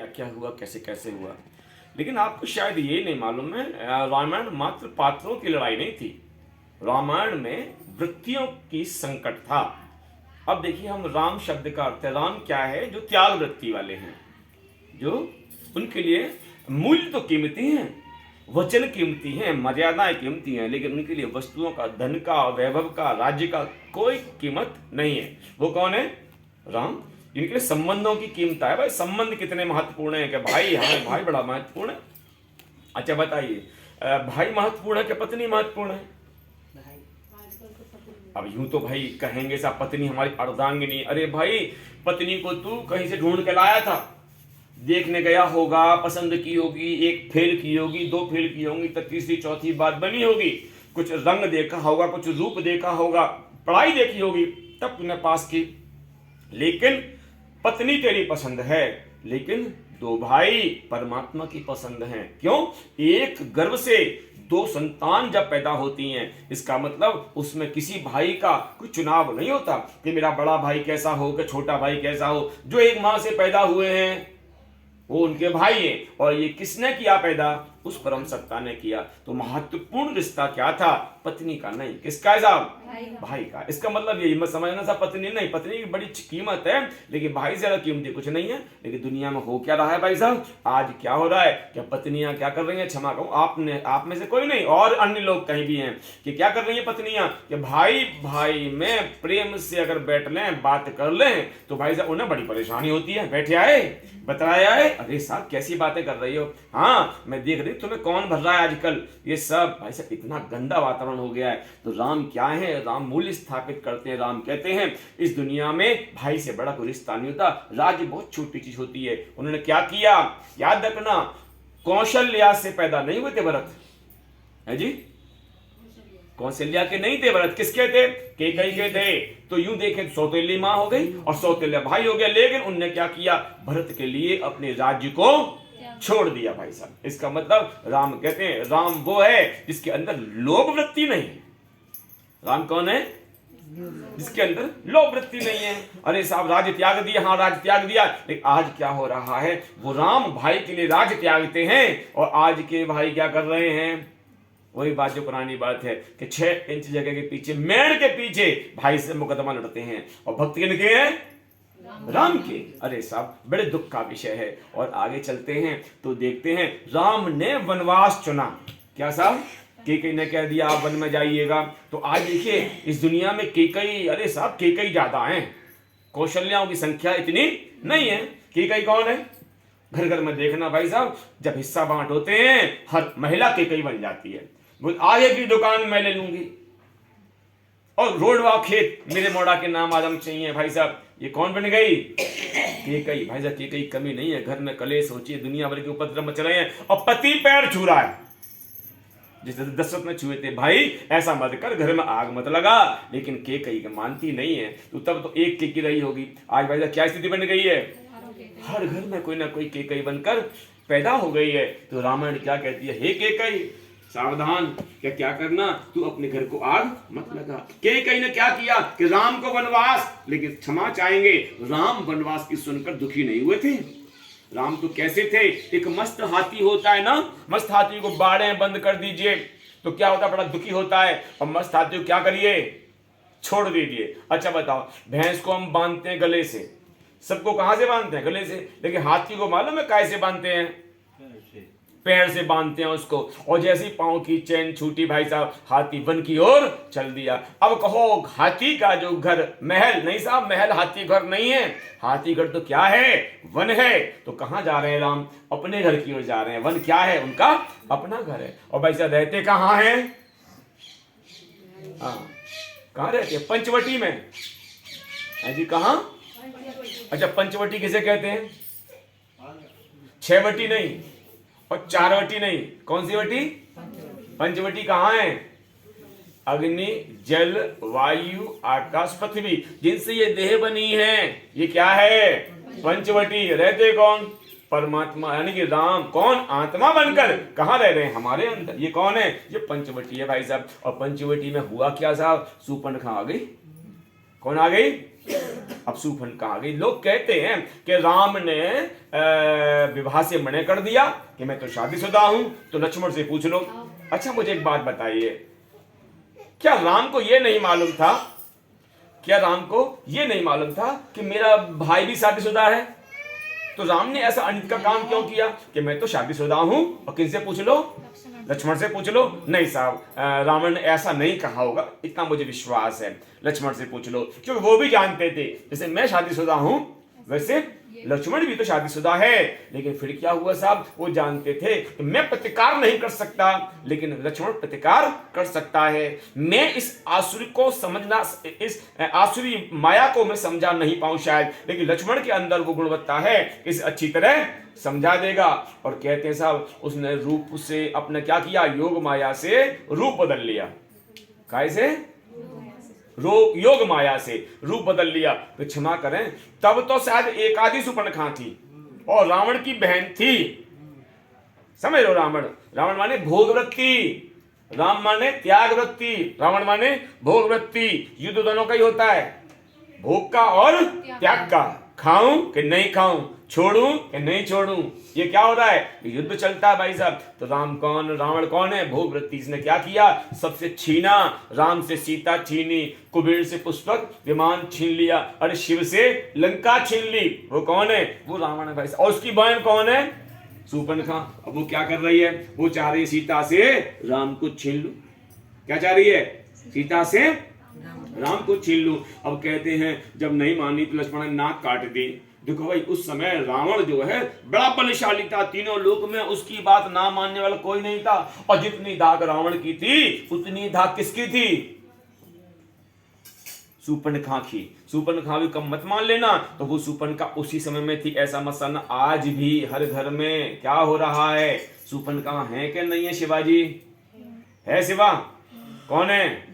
क्या क्या हुआ, कैसे कैसे हुआ। लेकिन आपको शायद ये नहीं मालूम है, रामायण मात्र पात्रों की लड़ाई नहीं थी, रामायण में वृत्तियों की संकट था। अब देखिए, हम राम शब्द का अर्थ है, राम क्या है? जो त्याग वृत्ति वाले हैं, जो उनके लिए मूल्य तो कीमती हैं, वचन कीमती हैं, मर्यादाएं कीमती हैं, लेकिन उनके लिए वस्तुओं का, धन का, वैभव का, राज्य का कोई कीमत नहीं है। वो कौन है? राम। जिनके लिए संबंधों की कीमत है। भाई संबंध कितने महत्वपूर्ण है कि भाई, हाँ भाई बड़ा महत्वपूर्ण है। अच्छा बताइए, भाई महत्वपूर्ण है कि पत्नी महत्वपूर्ण है? अब यूं तो भाई कहेंगे साहब पत्नी हमारी अर्धांगिनी। अरे भाई, पत्नी को तू कहीं से ढूंढ के लाया था, देखने गया होगा, पसंद की होगी, एक फेल की होगी, दो फेल की होंगी, तो तीसरी चौथी बात बनी होगी, कुछ रंग देखा होगा, कुछ रूप देखा होगा, पढ़ाई देखी होगी, तब तूने पास की। लेकिन पत्नी तेरी पसंद है, लेकिन दो भाई परमात्मा की पसंद है। क्यों? एक गर्भ से दो संतान जब पैदा होती हैं, इसका मतलब उसमें किसी भाई का कोई चुनाव नहीं होता कि मेरा बड़ा भाई कैसा हो कि छोटा भाई कैसा हो। जो एक मां से पैदा हुए हैं वो उनके भाई हैं। और ये किसने किया पैदा? उस परम सत्ता ने किया। तो महत्वपूर्ण रिश्ता क्या था? पत्नी का नहीं, किसका है साहब? भाई का। इसका मतलब ये मत समझना साहब पत्नी नहीं, पत्नी की बड़ी कीमत है, लेकिन भाई से ज्यादा कीमती कुछ नहीं है। लेकिन दुनिया में हो क्या रहा है भाई साहब? आज क्या हो रहा है? क्या पत्नियां क्या कर रही हैं? क्षमा कहूं, आपने, आप में से कोई नहीं और अन्य लोग कहीं भी हैं कि क्या कर रही है पत्नियां कि भाई भाई में प्रेम से अगर बैठ लें, बात कर लें, तो भाई साहब उन्हें बड़ी परेशानी होती है। बैठे आए, बताया है, अरे साहब कैसी बातें कर रही हो, हाँ मैं देख रही तुम्हें कौन भर रहा है आजकल, ये सब भाई साहब इतना गंदा वातावरण हो गया है। तो राम क्या है? राम मूल्य स्थापित करते हैं। राम कहते हैं इस दुनिया में भाई से बड़ा कोई रिश्ता नहीं होता, राज्य बहुत छोटी चीज होती है। उन्होंने क्या किया? याद रखना, कौशल्या से पैदा नहीं हुए थे भरत, है जी, कौशल्या के नहीं थे भरत, किसके थे? कैकेयी के थे। तो यूं देखें सौतेली मां हो गई और सौतेला भाई हो गया, लेकिन उनने क्या किया? भरत के लिए अपने राज्य को छोड़ दिया भाई साहब। इसका मतलब राम कहते हैं, राम वो है जिसके अंदर लोभ वृत्ति नहीं है। राम कौन है? जिसके अंदर लोभ वृत्ति नहीं है। अरे साहब राज्य त्याग दिया, हाँ राज्य त्याग दिया, लेकिन आज क्या हो रहा है? वो राम भाई के लिए राज्य त्यागते हैं और आज के भाई क्या कर रहे हैं? वही बात जो पुरानी बात है कि 6 इंच जगह के पीछे, मेड़ के पीछे भाई से मुकदमा लड़ते हैं। और भक्त किनके हैं? राम के। अरे साहब बड़े दुख का विषय है। और आगे चलते हैं तो देखते हैं राम ने वनवास चुना। क्या साहब? कैकेयी ने कह दिया आप वन में जाइएगा। तो आज देखिए इस दुनिया में कैकेयी, अरे साहब कैकेयी ज्यादा हैं, कौशल्याओं की संख्या इतनी नहीं है। कैकेयी कौन है? घर घर में देखना भाई साहब, जब हिस्सा बांट होते हैं हर महिला कैकेयी बन जाती है। बोल आगे की दुकान मैं ले लूंगी और रोडवा खेत मेरे मोड़ा के नाम आदम चाहिए। भाई साहब ये कौन बन गई? कैकेयी। भाई साहब कैकेयी कमी नहीं है, घर में कलेश होती है, दुनिया भर के उपद्रव मच रहे हैं और पति पैर छू रहा है जैसे दशरथ में छुए थे। भाई ऐसा मत कर, घर में आग मत लगा। लेकिन कैकेयी मानती नहीं है। तो तब तो एक कैकेयी रही होगी। आज भाई साहब क्या स्थिति बन गई है? हर घर में कोई ना कोई कैकेयी बनकर पैदा हो गई है। तो रामायण क्या कहती है? हे कैकेयी सावधान, क्या करना, तू अपने घर को आग मत लगा। कैकेयी ने क्या किया कि राम को वनवास, लेकिन क्षमा चाहेंगे, राम वनवास की सुनकर दुखी नहीं हुए थे। राम तो कैसे थे? एक मस्त हाथी होता है ना, मस्त हाथी को बाड़े बंद कर दीजिए तो क्या होता है? बड़ा दुखी होता है। और मस्त हाथी को क्या करिए? छोड़ दीजिए। अच्छा बताओ, भैंस को हम बांधते हैं गले से, सबको कहां से बांधते हैं? गले से। लेकिन हाथी को मालूम है कैसे बांधते हैं? पैर से बांधते हैं उसको। और जैसे ही पांव की चैन छूटी भाई साहब, हाथी वन की ओर चल दिया। अब कहो हाथी का जो घर, महल नहीं साहब, महल हाथी घर नहीं है। हाथी घर तो क्या है? वन है। तो कहां जा रहे हैं राम? अपने घर की ओर जा रहे हैं। वन क्या है? उनका अपना घर है। और भाई साहब रहते कहां हैं? हाँ कहां रहते हैं? पंचवटी में है जी। कहां? अच्छा पंचवटी किसे कहते हैं? 6 वटी नहीं और 4 वटी नहीं, कौन सी वटी? पंचवटी कहां है? अग्नि जल वायु आकाश पृथ्वी, जिनसे ये देह बनी है, ये क्या है? पंचवटी। रहते कौन? परमात्मा यानी कि राम। कौन? आत्मा बनकर कहां रह रहे हैं? हमारे अंदर। ये कौन है? ये पंचवटी है भाई साहब। और पंचवटी में हुआ क्या साहब? शूर्पणखा आ गई। कौन आ गई? अब शूर्पणखा आ गई। लोग कहते हैं कि राम ने विवाह से मना कर दिया कि मैं तो शादीशुदा हूं, तो लक्ष्मण से पूछ लो। अच्छा मुझे एक बात बताइए, क्या राम को यह नहीं मालूम था, क्या राम को यह नहीं मालूम था कि मेरा भाई भी शादीशुदा है? तो राम ने ऐसा अनित का काम क्यों किया कि मैं तो शादीशुदा हूं? और किनसे पूछ लो? लक्ष्मण से पूछ लो। नहीं साहब, रावण ने ऐसा नहीं कहा होगा, इतना मुझे विश्वास है। लक्ष्मण से पूछ लो, क्योंकि वो भी जानते थे जैसे मैं शादीशुदा हूं वैसे लक्ष्मण भी तो शादीशुदा है। लेकिन फिर क्या हुआ साहब, वो जानते थे कि मैं प्रतिकार नहीं कर सकता, लेकिन लक्ष्मण प्रतिकार कर सकता है। मैं इस आसुरी को समझना, इस आसुरी माया को मैं समझा नहीं पाऊं शायद, लेकिन लक्ष्मण के अंदर वो गुणवत्ता है, इसे अच्छी तरह समझा देगा। और कहते हैं साहब, उसने रूप से अपने क्या किया, योग माया से रूप बदल लिया। कैसे? योग माया से रूप बदल लिया। तो क्षमा करें, तब तो शायद एक आधी शूर्पणखा थी और रावण की बहन थी। समझ लो, रावण माने भोग वृत्ति, राम माने त्याग वृत्ति, रावण माने भोग वृत्ति। युद्ध दोनों का ही होता है, भोग का और त्याग का। खाऊं कि नहीं खाऊं, छोड़ूं कि नहीं छोड़ूं, ये क्या हो रहा है, युद्ध चलता है भाई साहब। तो रावण कौन है? भोग वृत्ति। इसने क्या किया, सबसे छीना, राम से सीता छीनी, कुबेर से पुष्पक विमान छीन लिया, अरे शिव से लंका छीन ली। वो कौन है? वो रावण है भाई साहब। और उसकी बहन कौन है? शूर्पणखा। अब वो क्या कर रही है, वो चाह रही है सीता से राम को छीन लूं। क्या चाह रही है? सीता से राम को छीन लूं। अब कहते हैं जब नहीं मानी तो लक्ष्मण ने नाक काट दी। देखो भाई, उस समय रावण जो है बड़ा बलशाली था, तीनों लोक में उसकी बात ना मानने वाला कोई नहीं था। और जितनी धाक रावण की थी उतनी धाक किसकी थी? शूर्पणखा की। शूर्पणखा भी कम मत मान लेना। तो वो शूर्पणखा उसी समय में थी, ऐसा मत समझना। आज भी हर घर में क्या हो रहा है, शूर्पणखा है कि नहीं है? शिवाजी है? शिवा कौन है?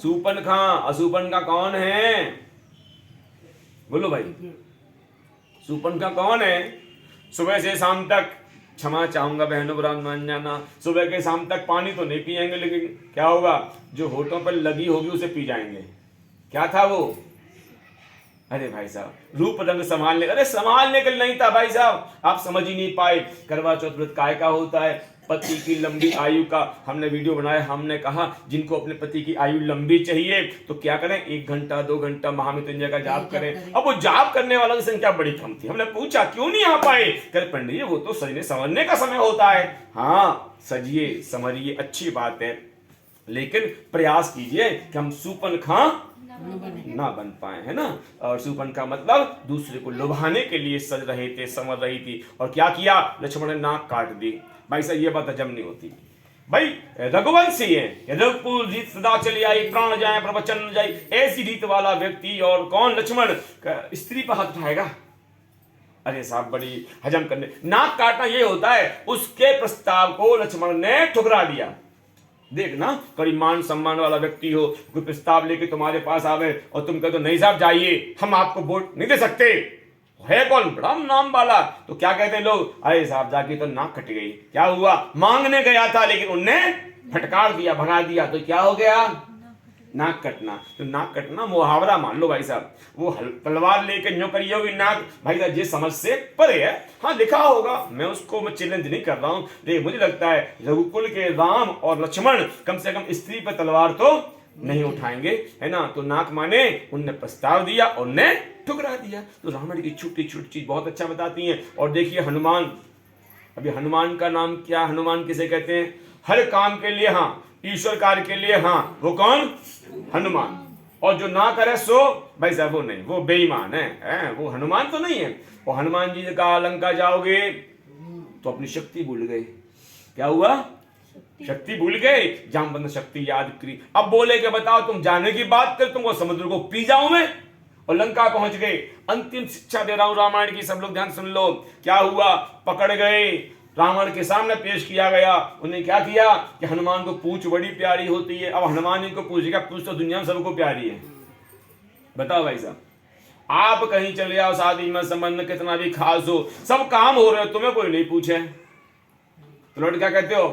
शूर्पणखा। अशूर्पणखा कौन है? बोलो भाई, शूर्पणखा कौन है? सुबह से शाम तक, क्षमा चाहूंगा बहनों बुरा मान जाना, सुबह के शाम तक पानी तो नहीं पिएंगे, लेकिन क्या होगा, जो होठों पर लगी होगी उसे पी जाएंगे। क्या था वो? अरे भाई साहब, रूप रंग संभालने, अरे संभालने के लिए नहीं था भाई साहब, आप समझ ही नहीं पाए। करवा चौथ व्रत काय का होता है? पति की लंबी आयु का। हमने वीडियो बनाया, हमने कहा जिनको अपने पति की आयु लंबी चाहिए तो क्या करें, 1 घंटा 2 घंटा महामृत्युंजय का जाप करें। अब वो जाप करने वालों की संख्या बड़ी कम थी। हमने पूछा क्यों नहीं आ पाए? कह पंडित जी वो तो सजने संवरने का समय होता है। हाँ, सजिए संवरिए, अच्छी बात है, लेकिन प्रयास कीजिए कि हम शूर्पणखा ना बन पाए, है ना। और शूर्पणखा मतलब दूसरे को लुभाने के लिए सज रहे थे, संवर रही थी। और क्या किया, लक्ष्मण ने नाक काट दी। भाई साहब ये बात हजम नहीं होती भाई। रघुवंशी है, रघुकुल रीत सदा चली आई, प्राण जाए प्रवचन न जाए, ऐसी रीत वाला व्यक्ति। और कौन? लक्ष्मण स्त्री पर हाथ उठाएगा? अरे साहब बड़ी हजम करने, नाक काटना ये होता है। उसके प्रस्ताव को लक्ष्मण ने ठुकरा दिया। देखना, कभी मान सम्मान वाला व्यक्ति हो, कोई प्रस्ताव लेके तुम्हारे पास आवे और तुम कहते हो नहीं साहब जाइए, हम आपको वोट नहीं दे सकते, है कौन? बड़ा नाम वाला। तो क्या कहते हैं लोग, अरे साहब जाके तो नाक कट गई। क्या हुआ? मांगने गया था लेकिन उनने फटकार दिया, भगा दिया, तो क्या हो गया? नाक कटना। तो नाक कटना मुहावरा मान लो भाई साहब। वो तलवार लेके न्यों करी होगी नाक, भाई साहब ये समझ से परे है। हाँ लिखा होगा, मैं चैलेंज नहीं कर रहा हूं, लेकिन मुझे लगता है रघुकुल के राम और लक्ष्मण कम से कम स्त्री पर तलवार तो नहीं उठाएंगे, है ना। तो नाक माने उनने प्रस्ताव दिया, उनने ठुकरा दिया। तो रावण की छोटी छोटी चीज बहुत अच्छा बताती हैं। और देखिए हनुमान, अभी हनुमान का नाम क्या, हनुमान किसे कहते हैं? हर काम के लिए हाँ, ईश्वर कार्य के लिए हाँ, वो कौन? हनुमान। और जो ना करे सो भाई साहब वो नहीं, वो बेईमान है, वो हनुमान तो नहीं है। और हनुमान जी ने कहा लंका जाओगे तो अपनी शक्ति भूल गए। क्या हुआ? शक्ति भूल गए। जामवंत शक्ति याद करी। अब बोले कि बताओ तुम जाने की बात कर, तुमको समुद्र को पी जाऊं मैं। और लंका पहुंच गए। अंतिम शिक्षा दे रहा हूं रामायण की, सब लोग ध्यान सुन लो। क्या हुआ? पकड़ गए, रावण के सामने पेश किया गया। उन्हें क्या किया कि हनुमान को पूंछ बड़ी प्यारी होती है। अब हनुमान जी को पूछेगा, पूछ तो दुनिया में सबको प्यारी है। बताओ भाई साहब, आप कहीं चले जाओ शादी में, संबंध कितना भी खास हो, सब काम हो रहे हो, तुम्हें कोई नहीं पूछे तो लौट क्या कहते हो?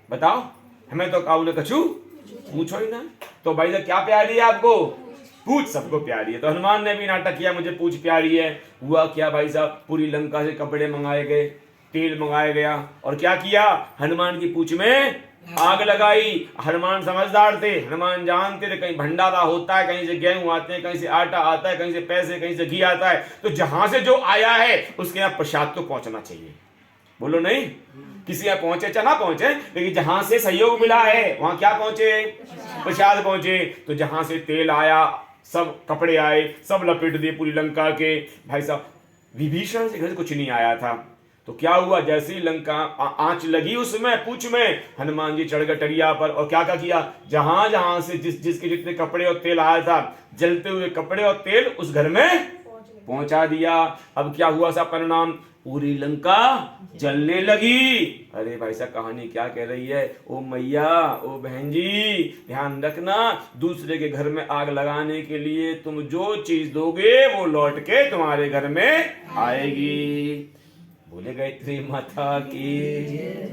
बताओ, हमें तो काऊ ने कछू पूछो ही ना। तो भाई साहब क्या प्यारी है आपको? पूछ सबको प्यारी है। तो हनुमान ने भी नाटक किया, मुझे पूछ प्यारी है। हुआ क्या भाई साहब, पूरी लंका से कपड़े मंगाए गए, तेल मंगाया गया, और क्या किया, हनुमान की पूछ में आग लगाई। हनुमान समझदार थे, हनुमान जानते थे कहीं भंडारा होता है, कहीं से गेहूं आते हैं, कहीं से आटा आता है, कहीं से पैसे, कहीं से घी आता है, तो जहां से जो आया है उसके यहाँ प्रसाद तो पहुंचना चाहिए। बोलो नहीं, किसी यहाँ पहुंचे चाहे ना पहुंचे, लेकिन जहां से सहयोग मिला है वहां क्या पहुंचे, प्रसाद पहुंचे। तो जहां से तेल आया, सब कपड़े आए, सब लपेट दिए पूरी लंका के। भाई साहब विभीषण से घर कुछ नहीं आया था। तो क्या हुआ, जैसे ही लंका आंच लगी उसमें पूछ में, हनुमान जी चढ़ गए टरिया पर, और क्या क्या किया, जहां जहां से जिसके जितने कपड़े और तेल आया था, जलते हुए कपड़े और तेल उस घर में पहुंचा दिया। अब क्या हुआ सा परिणाम, पूरी लंका जलने लगी। अरे भाई साहब कहानी क्या कह रही है, ओ मैया, ओ बहन जी, ध्यान रखना, दूसरे के घर में आग लगाने के लिए तुम जो चीज दोगे वो लौट के तुम्हारे घर में आएगी। बोले गायत्री माता की।